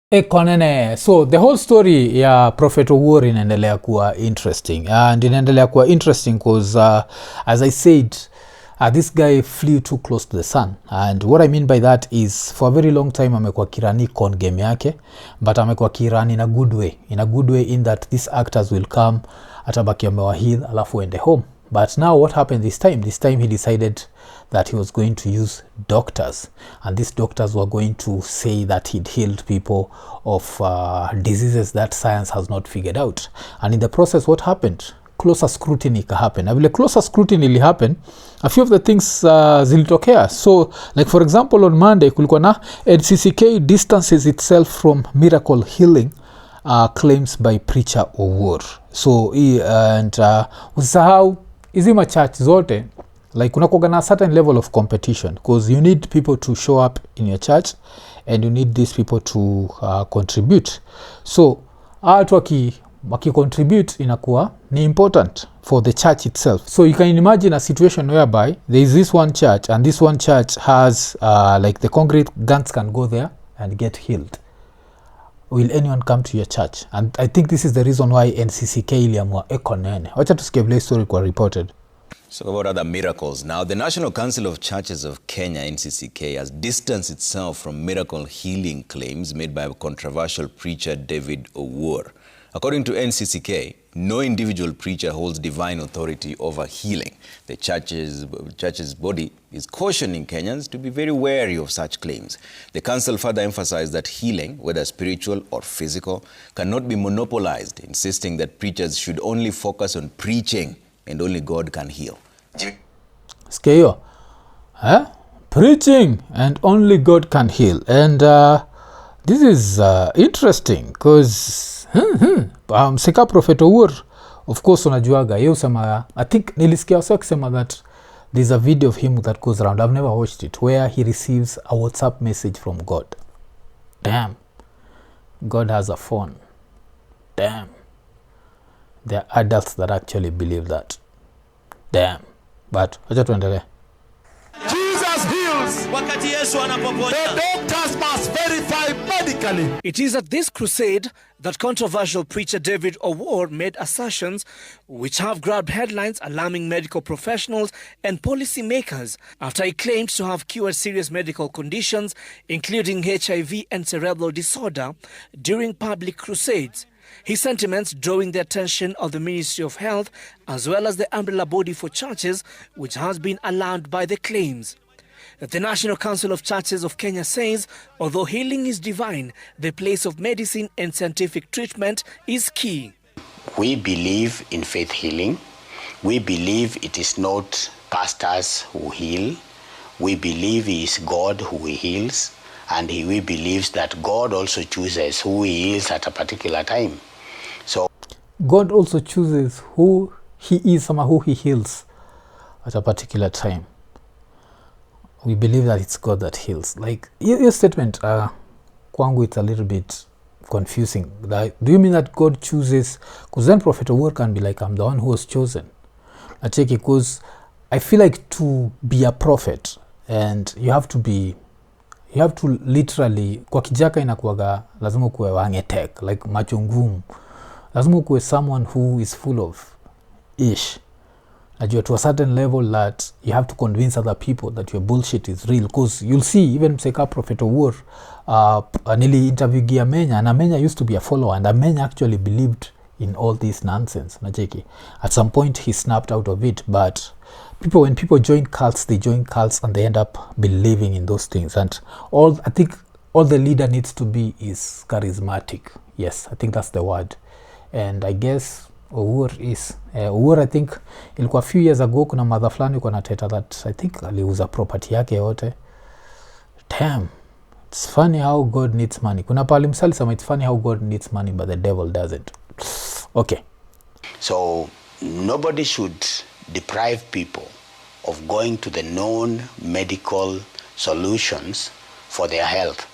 IKONINI. So the whole story ya Prophet Owuor inaendelea kuwa interesting. And inaendelea kuwa interesting because as I said, this guy flew too close to the sun. And what I mean by that is for a very long time amekuwa kirani con game yake, but amekuwa kirani in a good way. In a good way in that these actors will come, atabaki amewahil, alafu ende home. But now what happened this time? This time he decided that he was going to use doctors. And these doctors were going to say that he'd healed people of diseases that science has not figured out. And in the process, what happened? Closer scrutiny happened. And closer scrutiny will happen. A few of the things zilitokea. So, like for example, on Monday, kulikuwa na NCCK distances itself from miracle healing claims by preacher Owuor. So, and usahau hizi machurch zote, like unakuwa na certain level of competition because you need people to show up in your church and you need these people to contribute. So watu waki contribute inakuwa ni important for the church itself. So you can imagine a situation whereby there is this one church and this one church has like the congregants can go there and get healed. Will anyone come to your church? And I think this is the reason why NCCK iliamua Iko Nini. Wacha tusikie vile story kwa reported. So about other miracles. Now, the National Council of Churches of Kenya, NCCK, has distanced itself from miracle healing claims made by controversial preacher David Owuor. According to NCCK, no individual preacher holds divine authority over healing. The church's body is cautioning Kenyans to be very wary of such claims. The council further emphasized that healing, whether spiritual or physical, cannot be monopolized, insisting that preachers should only focus on preaching and only God can heal. Skeyo, preaching and only God can heal. And this is interesting because Seka Prophet Owuor, of course unajuaga yeye usema, I think nilisikia wasa kusema that there's a video of him that goes around, I've never watched it, where he receives a WhatsApp message from God. Damn, God has a phone. Damn, there are adults that actually believe that. Damn. But wacha tuendelee. Jesus heals. The doctors must verify medically. It is at this crusade that controversial preacher David Owuor made assertions which have grabbed headlines, alarming medical professionals and policy makers after he claimed to have cured serious medical conditions, including HIV and cerebral disorder, during public crusades. His sentiments drawing the attention of the Ministry of Health as well as the umbrella body for churches, which has been alarmed by the claims. The National Council of Churches of Kenya says, although healing is divine, the place of medicine and scientific treatment is key. We believe in faith healing. We believe it is not pastors who heal. We believe it is God who heals. And we believe that God also chooses who he heals at a particular time. So God also chooses who he is or who he heals at a particular time. We believe that it's God that heals. Like your statement, kwangu, it's a little bit confusing. Do you mean that God chooses? Because then Prophet Owuor can be like, I'm the one who was chosen. I take it because I feel like to be a prophet and you have to literally, kwa kijaka inakuwaga lazima kuwe wangetek, like macho ngumu. Lazima kuwe someone who is full of ish. Najua to a certain level that you have to convince other people that your bullshit is real. Because you'll see, even Seka Prophet Owuor, nili interview Gia Menya, and Menya used to be a follower, and Menya actually believed in all this nonsense. Najeki. At some point he snapped out of it, but when people join cults, they join cults and they end up believing in those things. And I think all the leader needs to be is charismatic. Yes, I think that's the word. And I guess Owuor is. Owuor, I think ilikuwa a few years ago kuna mother flani kwa nateta that I think aliuza property yake yote. Damn. It's funny how God needs money. Kuna pali msali sama, it's funny how God needs money but the devil doesn't. Okay. So nobody should deprive people of going to the known medical solutions for their health.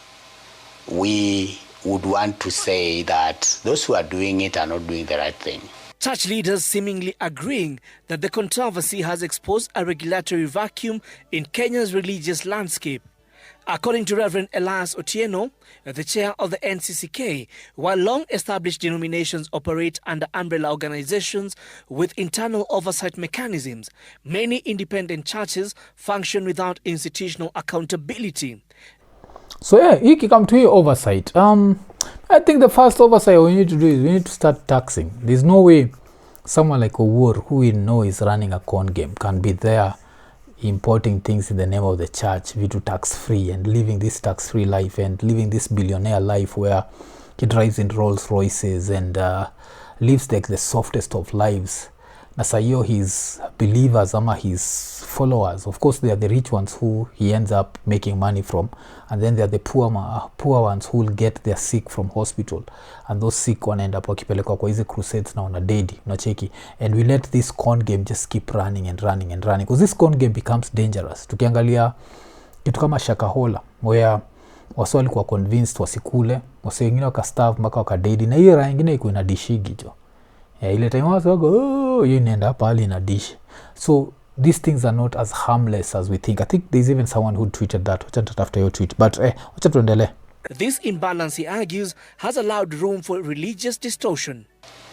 We would want to say that those who are doing it are not doing the right thing. Church leaders seemingly agreeing that the controversy has exposed a regulatory vacuum in Kenya's religious landscape. According to Reverend Elias Otieno, the chair of the NCCK, while long-established denominations operate under umbrella organizations with internal oversight mechanisms, many independent churches function without institutional accountability. So yeah, if you come to your oversight, I think the first oversight we need to do is we need to start taxing. There's no way someone like Owuor, who we know is running a con game, can be there importing things in the name of the church, vitu tax-free, and living this tax-free life and living this billionaire life where he drives in Rolls Royces and lives like the softest of lives. Na sayo his believers ama his followers, of course they are the rich ones who he ends up making money from, and then they are the poor ones who will get their sick from hospital, and those sick one end up wakipelekwa kwa hizi crusades na una dedi unacheki, and we let this con game just keep running and running and running, because this con game becomes dangerous. Tukiangalia kitu kama Shakahola where wasi walikuwa convinced wasikule, wasi wengine wakastarve mpaka wakadedi, na hiyo raha ingine iko ina dishigi jo. Ile time wasi wako you inaenda pali na dish. So these things are not as harmless as we think. I think there's even someone who tweeted that. Wacha after your tweet, but wacha tuendelee. This imbalance, he argues, has allowed room for religious distortion.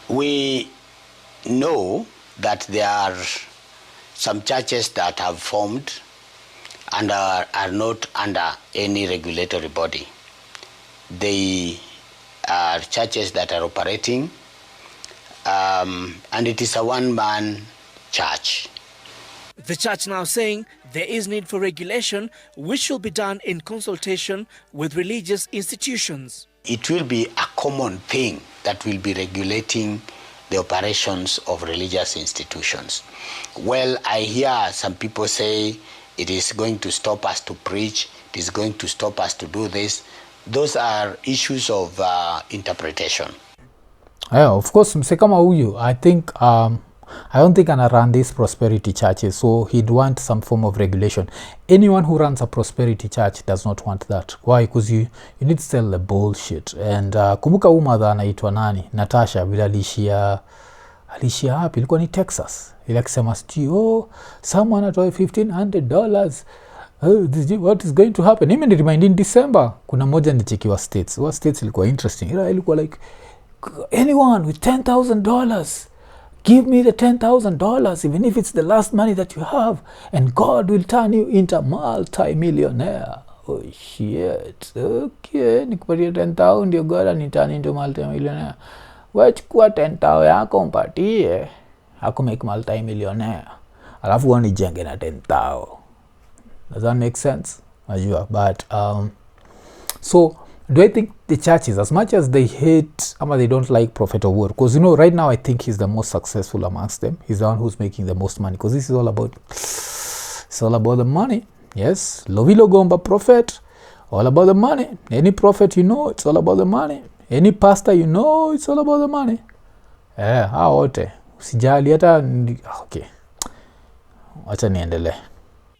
We know that there are some churches that have formed and are not under any regulatory body. They are churches that are operating, and it is a one-man church. The church now saying there is need for regulation, which should be done in consultation with religious institutions. It will be a common thing that will be regulating the operations of religious institutions. Well, I hear some people say it is going to stop us to preach, it is going to stop us to do this. Those are issues of interpretation. Yeah, of course, mse kama huyu, I don't think I run these prosperity churches, so he'd want some form of regulation. Anyone who runs a prosperity church does not want that. Why? Because you need to sell the bullshit. And kumbuka huyu mother anaitwa nani? Natasha, vile alishia hapi, ilikuwa ni Texas. Ile akisema someone atoe $1,500. What is going to happen? Even remind in December, kuna moja nichekiwa states. What states ilikuwa interesting. Ilikuwa like, anyone with $10,000, give me the $10,000, even if it's the last money that you have, and God will turn you into multi-millionaire. Oh shit. Okay, nikupatia 10,000 ndio God aniturn into multi-millionaire. Wachukua 10,000 yako mpatie, haku make multi-millionaire. Alafu wanijenge na 10,000. Does that make sense? Najua, but so do I think the churches, as much as they hate or they don't like Prophet Owuor, because right now I think he's the most successful amongst them. He's the one who's making the most money, because this is all about the money. Yes, Lovilo Gomba prophet, all about the money. Any prophet it's all about the money. Any pastor it's all about the money. Wote usijali hata okay. Acha niendelee.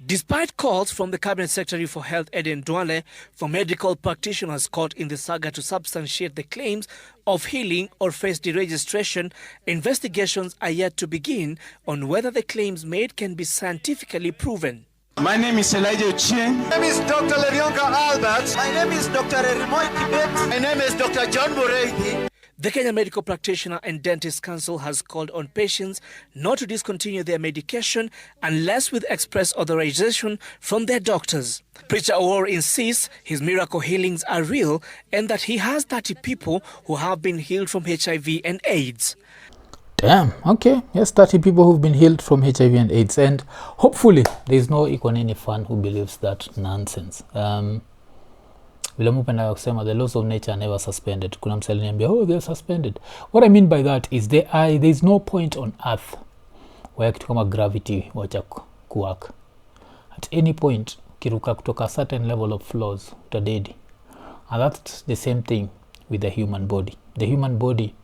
Despite calls from the Cabinet Secretary for Health, Eden Duale, for medical practitioners caught in the saga to substantiate the claims of healing or face deregistration, investigations are yet to begin on whether the claims made can be scientifically proven. My name is Elijah Uchie. My name is Dr. Levionka Albert. My name is Dr. Erimoy Kibet. My name is Dr. John Moreidi. The Kenya Medical Practitioner and Dentist Council has called on patients not to discontinue their medication unless with express authorization from their doctors. Preacher Owuor insists his miracle healings are real and that he has 30 people who have been healed from HIV and AIDS. Damn, okay. Yes, 30 people who've been healed from HIV and AIDS. And hopefully there's no IKONINI fan who believes that nonsense. Vile mupenda kusema the laws of nature are never suspended. Kuna msali niambia, they're suspended. What I mean by that is there's no point on earth where kitu kama gravity wacha kuwork. At any point, kiruka kutoka certain level of flows utadedi. And that's the same thing with the human body. The human body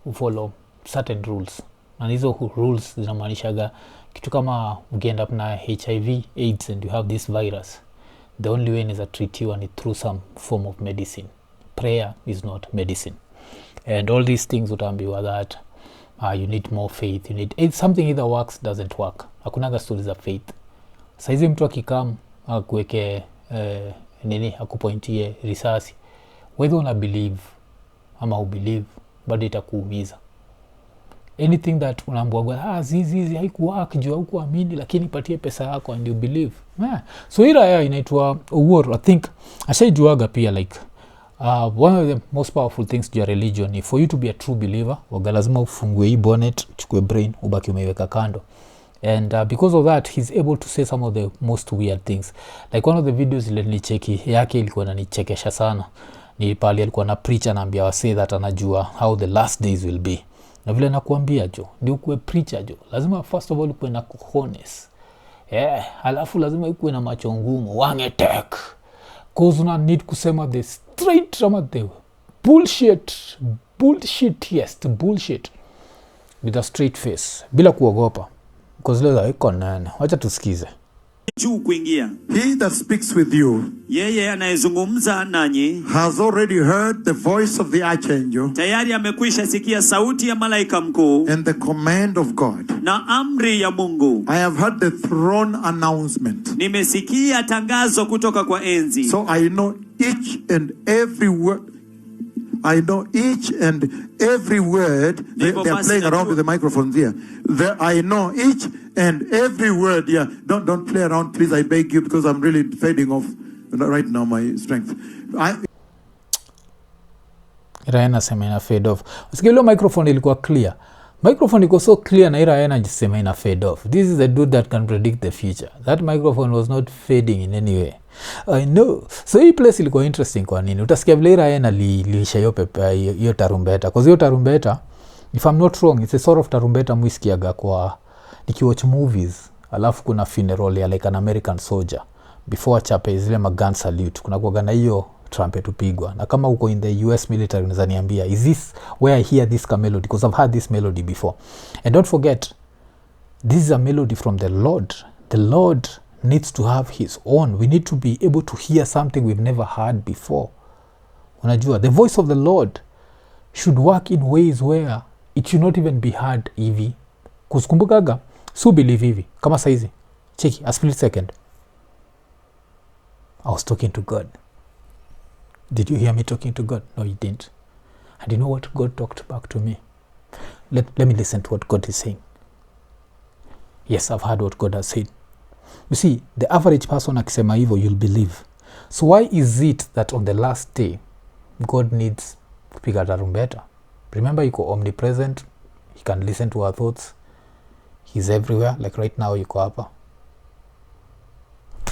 will follow certain rules. And hizo rules zinamaanishaga kitu kama ukienda up na HIV, AIDS, and you have this virus. The only way is to treat you and it through some form of medicine. Prayer is not medicine. And all these things utaambiwa that you need more faith. You need something either works, doesn't work. Hakunaga stories of faith. Saizi mtu akikam akuweke nini akupointie risasi, whether una believe ama ubelieve bado itakuumiza. Anything that unaambiwa zizi haikuwork juu hukuamini, lakini patie pesa yako and you believe. So ila ya inaitwa Owuor, I think ashaijuaga pia like one of the most powerful things to your religion is for you to be a true believer. Waga lazima ufungue hii bonnet, uchukue brain, ubaki umeiweka kando. And because of that, he's able to say some of the most weird things. Like one of the videos ile nilicheki yake ilikuwa inanichekesha sana. Ni pale alikuwa na preach anaambia wasee that anajua how the last days will be. Na vile nakuambia jo, ndio kuwe preacher jo, lazima first of all kuwe na cojones. Halafu lazima ikuwe na macho ngumu, wangetek. Cause una need kusema the straight ama the bullshit with a straight face, bila kuogopa. Cause leza iko nene, wacha tusikize. Juu kuingia. He that speaks with you, yeye anayezungumza nanyi, has already heard the voice of the archangel, tayari amekwisha sikia sauti ya malaika mkuu, and the command of God. na amri ya Mungu. I have heard the throne announcement. Nimesikia tangazo kutoka kwa enzi. So I know each and every word. I know each and every word. They are playing around with the microphones here. I know each and every word. Yeah, don't play around, please. I beg you, because I'm really fading off right now. My strength. Raena sema ina fade off. Usikilo microphone ilikuwa clear. Microphone iko so clear na Raena jisema ina fade off. This is the dude that can predict the future. That microphone was not fading in any way. I know. So hii place ilikuwa interesting kwa nini? Utasikia vile Raena lilisha hiyo tarumbeta. Because hiyo tarumbeta, if I'm not wrong, it's a sort of tarumbeta mwisikiaga kwa nikiwatch movies. Alafu kuna funeral ya like an American soldier. Before chape zile magun salute. Kuna kuwaga na hiyo trumpet upigwa. Na kama uko in the US military unaweza niambia, is this where I hear this melody? Because I've heard this melody before. And don't forget, this is a melody from the Lord. The Lord needs to have his own. We need to be able to hear something we've never heard before. Unajua, the voice of the Lord should work in ways where it should not even be heard hivi. Kusikumbukaga, so believe hivi. Kama saizi, cheki, a split second. I was talking to God. Did you hear me talking to God? No, you didn't. And you know what God talked back to me? Let me listen to what God is saying. Yes, I've heard what God has said. You see, the average person akisema hivyo, you'll believe. So why is it that on the last day, God needs kupiga tarumbeta? Remember, yuko omnipresent. He can listen to our thoughts. He's everywhere. Like right now, yuko hapa.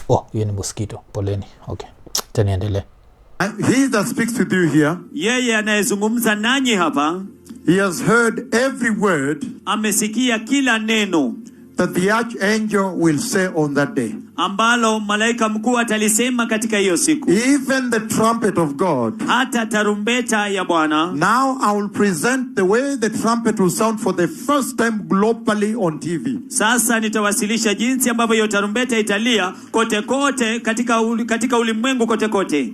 Oh, hiyo ni mosquito. Poleni. Okay. Taniendelee. He that speaks with you here, yeye anayezungumza nanyi hapa, he has heard every word amesikia kila neno that the archangel will say on that day, ambalo malaika mkuu atalisema katika hiyo siku. Even the trumpet of God. Hata tarumbeta ya Bwana. Now I will present the way the trumpet will sound for the first time globally on TV. Sasa nitawasilisha jinsi ambavyo hiyo tarumbeta italia kote kote katika ulimwengu kote kote.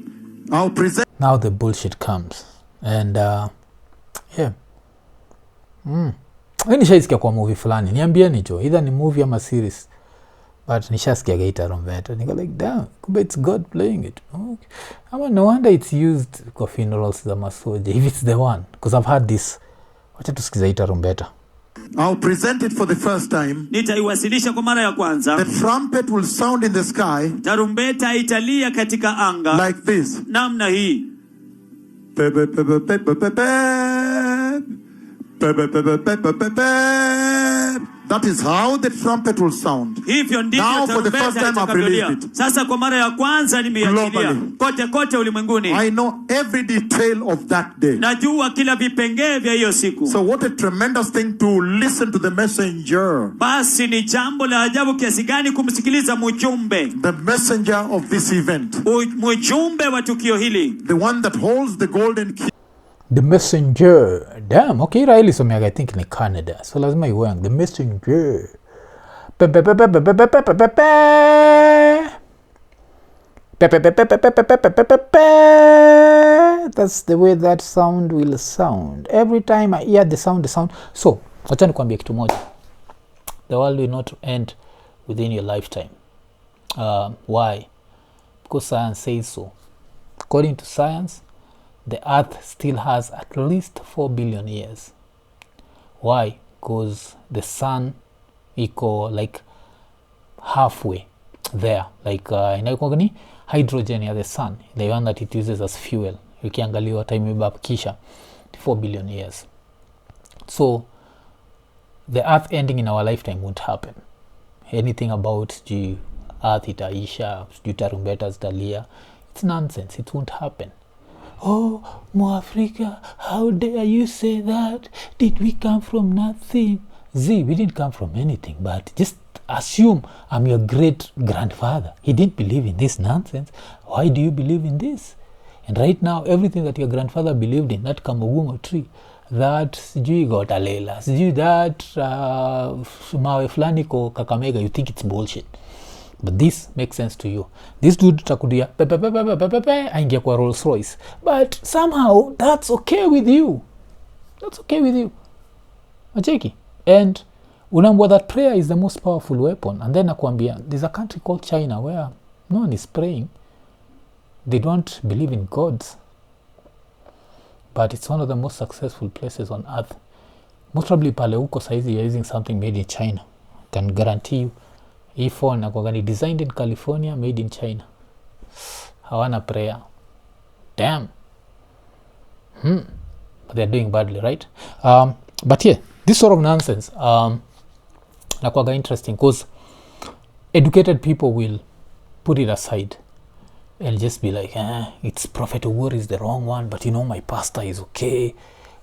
I'll present. Now the bullshit comes. And yeah. Nishaisikia kwa movie fulani. Niambieni jo, either ni movie ama series. But nishasikia hii tarumbeta. Niko like, damn, it's God playing it. Okay. Ama no wonder it's used kwa funerals za masoja. If it's the one. Because I've heard this. Wacha tusikiza hii tarumbeta. I'll present it for the first time. Nitaiwasilisha kwa mara ya kwanza. The trumpet will sound in the sky. Tarumbeta italia katika anga. Like this. Namna hii. That is how the trumpet will sound. Hivyo ndivyo now for the first time I've released it. Sasa kwa mara ya kwanza nimeiachilia kote kote ulimwenguni. I know every detail of that day. Najua kila vipengee vya hiyo siku. So what a tremendous thing to listen to the messenger. Basi ni jambo la ajabu kiasi gani kumsikiliza mjumbe. The messenger of this event. Mjumbe wa tukio hili. The one that holds the golden key. The messenger. Damn, okay, Israeli someaga I think in Canada. So lazima iwe the messenger. That's the way that sound will sound. Every time I hear the sound. So, wacha nikwambie kitu moja. The world will not end within your lifetime. Why? because science says so. According to science, the earth still has at least 4 billion years. Why? Because the sun iko like halfway there, like inaikogani hydrogen ya the sun, the one that it uses as fuel. Ukiangaliwa time ibakisha 4 billion years. So the earth ending in our lifetime won't happen. Anything about the earth itaisha, tarumbeta zitalia, it's nonsense. It won't happen. Oh, Mwafrika, how dare you say that? Did we come from nothing? We didn't come from anything, but just assume I'm your great grandfather. He didn't believe in this nonsense. Why do you believe in this? And right now, everything that your grandfather believed in, that kamugumo tree, that sijui got alela, sijui that mawe flani ko Kakamega, you think it's bullshit. But this makes sense to you. This dude takudia aingia kwa Rolls Royce. But somehow that's okay with you. That's okay with you. Acheki. And unambwa that prayer is the most powerful weapon. And then nakwambia, there's a country called China where no one is praying. They don't believe in gods. But it's one of the most successful places on earth. Most probably pale uko saizi you're using something made in China. Can guarantee you. Hii phone nakwagani designed in California, made in China. Hawana prayer. Damn. But they're doing badly, right? But yeah, this sort of nonsense nakwaga interesting because educated people will put it aside and just be like, it's Prophet Owuor is the wrong one, but you know my pastor is okay.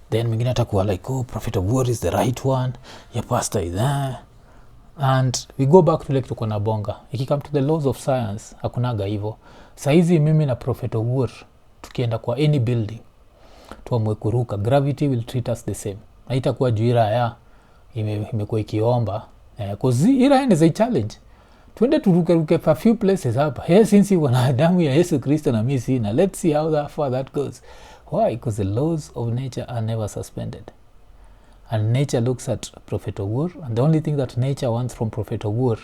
Then mwingine atakuwa like, oh, Prophet Owuor is the right one, your pastor is and we go back to like tuko na bonga. Iki come to the laws of science, hakunaga hivyo. Saizi mimi na Prophet Owuor tukienda kwa any building tuamwe kuruka, gravity will treat us the same. Haitakuwa juira ya imekuwa ikiomba cause ira is a challenge. Twende turuke for few places hapa. Here since wana damu ya Yesu Kristo na mimi sina. Let's see how far that goes. Why? Because the laws of nature are never suspended. And nature looks at Prophet Owuor, and the only thing that nature wants from Prophet Owuor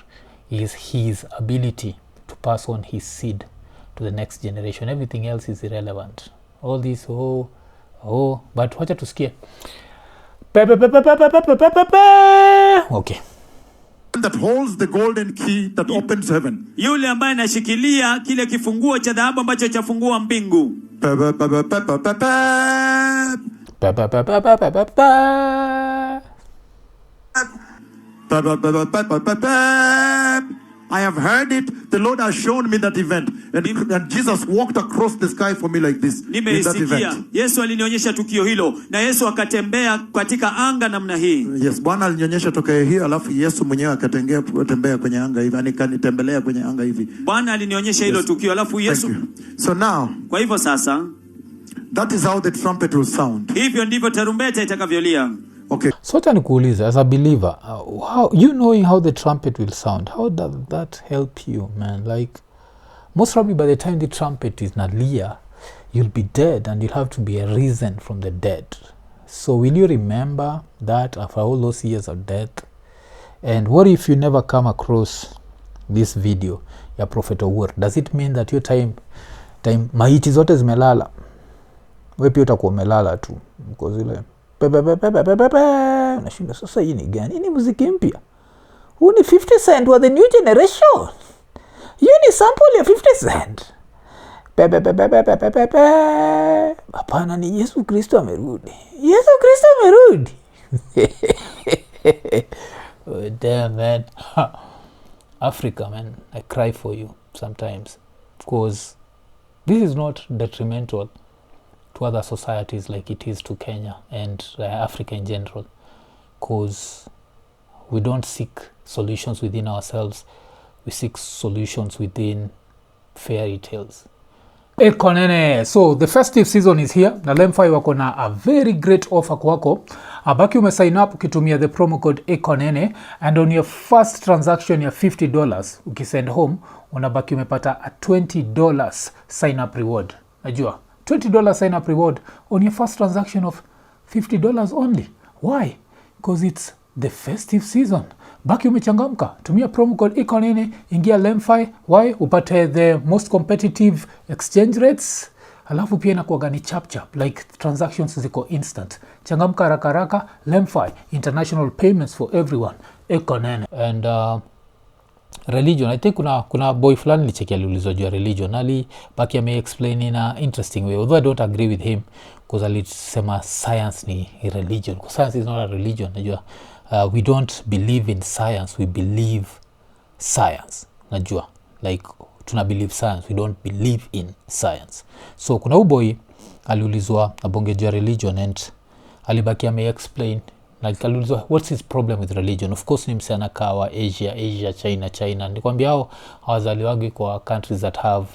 is his ability to pass on his seed to the next generation. Everything else is irrelevant. All this, but wacha tusikie. Okay. That holds the golden key that opens heaven. Yule ambaye anashikilia kile kifunguo cha dhahabu ambacho chafungua mbingu. I have heard it. The Lord has shown me that event. And Jesus walked across the sky for me like this. In that event. Yesu alinionyesha tukio hilo na Yesu akatembea katika anga namna hii. Yes, Bwana alinionyesha tukio hili alafu Yesu mwenyewe akatembea kwenye anga hivi, akanitembelea kwenye anga hivi. Bwana alinionyesha hilo tukio alafu Yesu. So now, kwa hivyo sasa, that is how the trumpet will sound. Hivyo ndivyo tarumbeta itakavyolia. Okay. So nikuuliza, as a believer, how you knowing how the trumpet will sound, how does that help you, man? Like, most probably by the time the trumpet is nalia, you'll be dead and you'll have to be risen from the dead. So will you remember that after all those years of death? And what if you never come across this video ya Prophet Owuor? Does it mean that your time maiti zote zimelala? Wewe pia utakuwa umelala tu. Because ile unashinda sasa hii ni gani? Ni muziki mpya. Huu ni 50 Cent wa the new generation. Hii ni sample ya 50 Cent. Hapana, ni Yesu Kristo amerudi. Yesu Kristo amerudi. Oh, damn, man. Africa, man, I cry for you sometimes because this is not detrimental to other societies like it is to Kenya and Africa in general, because we don't seek solutions within ourselves, we seek solutions within fairy tales. IKONINI. So the festive season is here. Na LemFi wako na a very great offer kwako. Abaki umesign up ukitumia the promo code IKONINI, and on your first transaction ya $50 ukisend home unabaki umepata a $20 sign up reward. Najua $20 sign up reward on your first transaction of $50 only. Why? Because it's the festive season. baki umechangamka, tumia promo code IKONINI, ingia LemFi, why upate the most competitive exchange rates, alafu pia inakuwaga ni chap like transactions ziko instant. Changamka haraka haraka, LemFi, international payments for everyone, IKONINI. And religion, I think kuna boy fulani licheki aliulizwa juu ya religion, ali baki ame-explain in a interesting way, although I don't agree with him because alisema science ni religion, because science is not a religion. Najua we don't believe in science, we believe science. Najua like tuna believe science, we don't believe in science. So kuna boy aliulizwa abonge juu ya religion and alibaki ame-explain like aliulizwa what's his problem with religion. Of course ni msana kawa Asia, China. Nikwambia hao hawazaliwagi kwa countries that have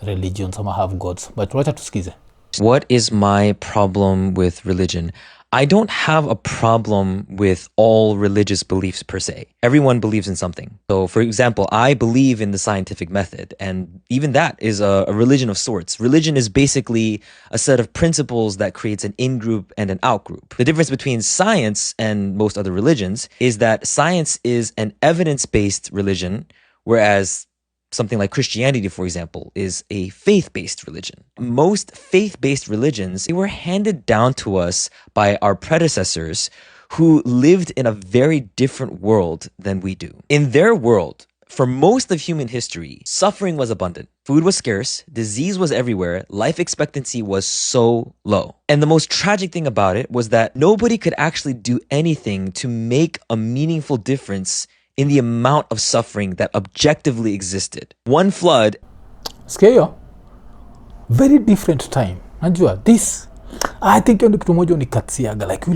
religions ama have gods. But wacha tusikize. What is my problem with religion? I don't have a problem with all religious beliefs per se. Everyone believes in something. So, for example, I believe in the scientific method, and even that is a religion of sorts. Religion is basically a set of principles that creates an in-group and an out-group. The difference between science and most other religions is that science is an evidence-based religion, whereas something like Christianity, for example, is a faith-based religion. Most faith-based religions, they were handed down to us by our predecessors who lived in a very different world than we do. In their world, for most of human history, suffering was abundant. Food was scarce, disease was everywhere, life expectancy was so low. And the most tragic thing about it was that nobody could actually do anything to make a meaningful difference in the amount of suffering that objectively existed. One flood. Scale. Very different time. Najua, this, I think yondi kitu moja unikatsiaga. Like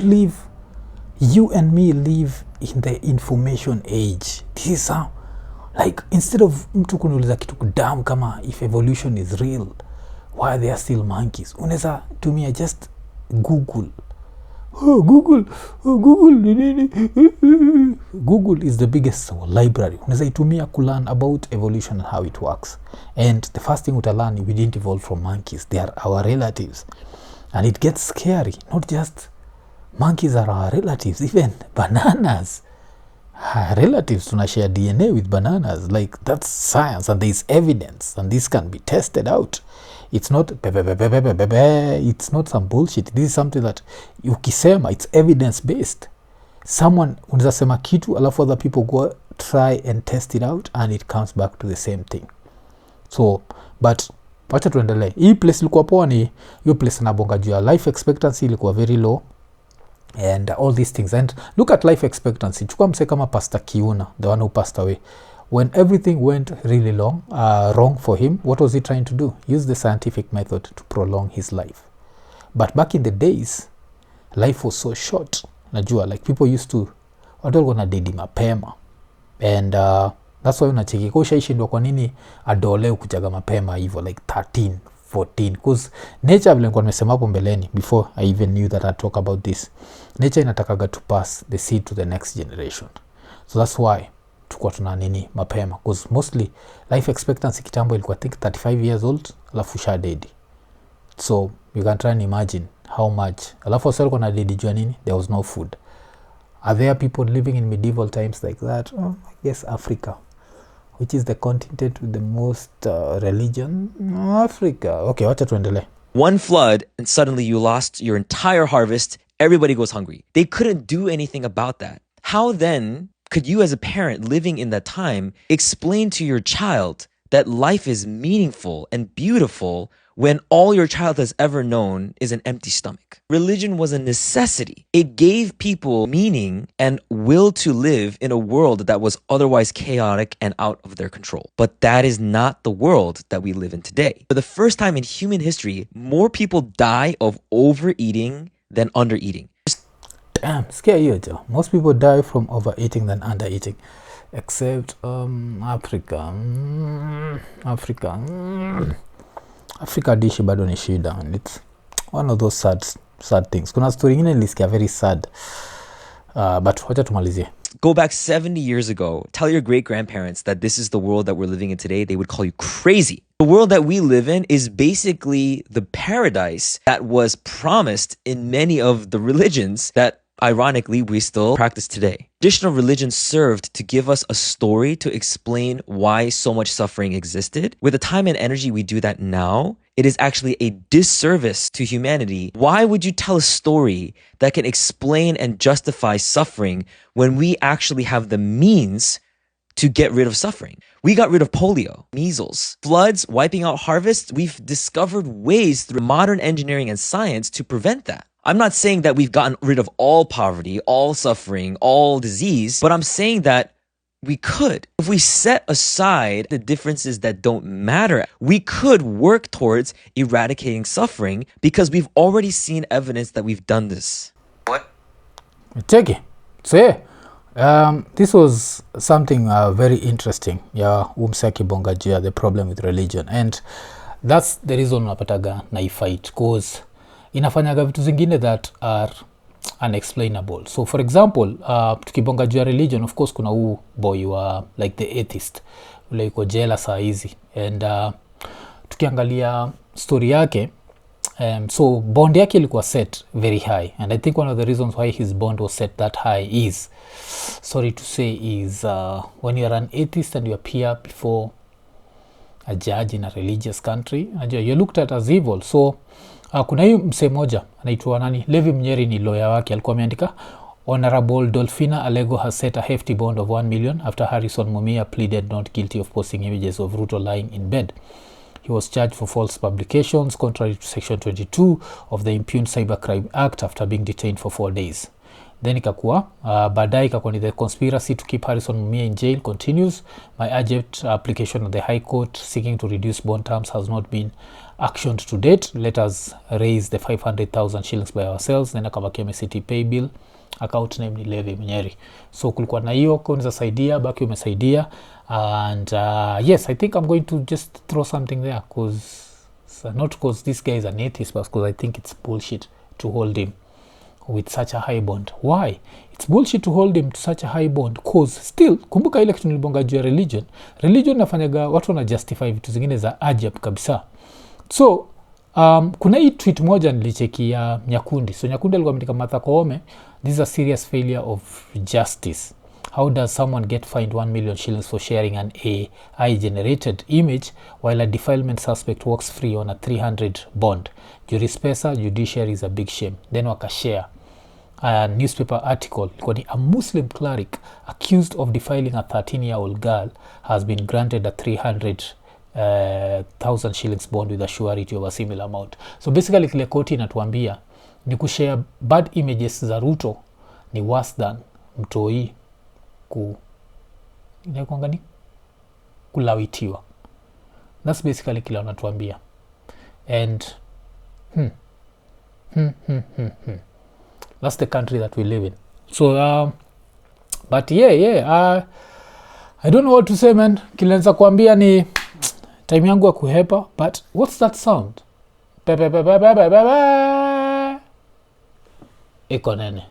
you and me live in the information age. This is how, like, instead of mtu kuniuliza kitu kudam kama if evolution is real, why are there still monkeys? Unaweza tumia just Google. Google is the biggest library. Unaweza itumia kulearn about evolution and how it works. And the first thing utalearn, we didn't evolve from monkeys. They are our relatives. And it gets scary. Not just monkeys are our relatives, even bananas. Relatives tunashare DNA with bananas. Like, that's science and there is evidence and this can be tested out. It's not it's not some bullshit. This is something that ukisema, it's evidence based. Someone unaweza sema kitu alafu other people go try and test it out and it comes back to the same thing. So but wacha tuendelee. Hii place ilikuwa poa, ni hiyo place na bonga juu ya life expectancy ilikuwa very low and all these things. And look at life expectancy. Chukua mse kama Pastor Kiuna, the one who passed away. When everything went really wrong for him, what was he trying to do? Use the scientific method to prolong his life. But back in the days, life was so short. Najua, like people used to, watu walikuwa na dedi mapema. And that's why unacheki kwa ushaishindwa kwa nini adole kujaga mapema hivyo, like 13, 14. Because nature, vile nilikuwa nimesema hapo mbeleni, before I even knew that I'd talk about this, nature inatakaga to pass the seed to the next generation. So that's why tukua tuna nini mapema, because mostly life expectancy kitambo ilikuwa think 35 years old alafu sha dead. So you can try and imagine how much. Alafu wasali kwa na dead jua nini, there was no food. Are there people living in medieval times like that? I guess Africa, which is the continent with the most religion. Africa. Okay, wacha tuendelee. One flood and suddenly you lost your entire harvest. Everybody goes hungry. They couldn't do anything about that. How then could you as a parent living in that time explain to your child that life is meaningful and beautiful when all your child has ever known is an empty stomach? Religion was a necessity. It gave people meaning and will to live in a world that was otherwise chaotic and out of their control. But that is not the world that we live in today. For the first time in human history, more people die of overeating than undereating. Damn, scary hiyo jo. Most people die from overeating than undereating, except Africa. Africa dishi bado ni shida, and it's one of those sad things. Kuna story ingine nilisikia very sad, but wacha tumalizie. Go back 70 years ago, tell your great-grandparents that this is the world that we're living in today, they would call you crazy. The world that we live in is basically the paradise that was promised in many of the religions that ironically, we still practice today. Traditional religion served to give us a story to explain why so much suffering existed. With the time and energy we do that now, it is actually a disservice to humanity. Why would you tell a story that can explain and justify suffering when we actually have the means to get rid of suffering? We got rid of polio, measles, floods, wiping out harvests. We've discovered ways through modern engineering and science to prevent that. I'm not saying that we've gotten rid of all poverty, all suffering, all disease, but I'm saying that we could. If we set aside the differences that don't matter, we could work towards eradicating suffering because we've already seen evidence that we've done this. What? Check it. So this was something very interesting. Yeah, umsaki bongajia, the problem with religion. And that's the reason unapataga na fight, because inafanyaga vitu zingine that are unexplainable. So for example, tukibonga juu ya religion, of course kuna huu boy wa like the atheist ule yuko jela saa hizi, and tukiangalia story yake, so bond yake ilikuwa set very high, and I think one of the reasons why his bond was set that high is, sorry to say, is when you are an atheist and you appear before a judge in a religious country, you're looked at as evil. So kuna hii msee moja anaitwa nani, Levi Mnyeri ni lawyer wake, alikuwa ameandika, Honorable Dolphina Alego has set a hefty bond of 1 million after Harrison Mumia pleaded not guilty of posting images of Ruto lying in bed. He was charged for false publications contrary to section 22 of the Impugned Cybercrime Act after being detained for 4 days. Then ikakuwa baadaye ikakuwa ni the conspiracy to keep Harrison Mumia in jail continues. My urgent application at the High Court seeking to reduce bond terms has not been actioned to date. Let us raise the 500,000 shillings by ourselves. Then akabakia MCT pay bill, account name ni Levi Mnyeri. So kulikuwa na hiyo kwanza saidia, baki umesaidia, and yes, I think I'm going to just throw something there, because not because this guy is an atheist, but because I think it's bullshit to hold him with such a high bond. Why? It's bullshit to hold him to such a hhigh bond, because still, kumbuka ile kitu nilibonga juu ya religion nafanyaga watu wana justify vitu zingine za ajab kabisa. So kuna hii tweet moja nilichekia Nyakundi. So Nyakundi alikuwa ameandika, Martha Koome, this is a serious failure of justice. How does someone get fined 1 million shillings for sharing an AI generated image while a defilement suspect walks free on a 300 bond? Juris pesa, judiciary is a big shame. Then wakashare a newspaper article. A Muslim cleric accused of defiling a 13-year-old girl has been granted a 300,000 shillings bond with a surety of a similar amount. So basically kile koti inatuambia ni kushare bad images za Ruto ni worse than mtoi kulawitiwa. That's basically kile wanatuambia. And that's the country that we live in. So but yeah, I don't know what to say, man. Kilenza kuambia ni time yangu ya kuhepa, but what's that sound? Iko Nini.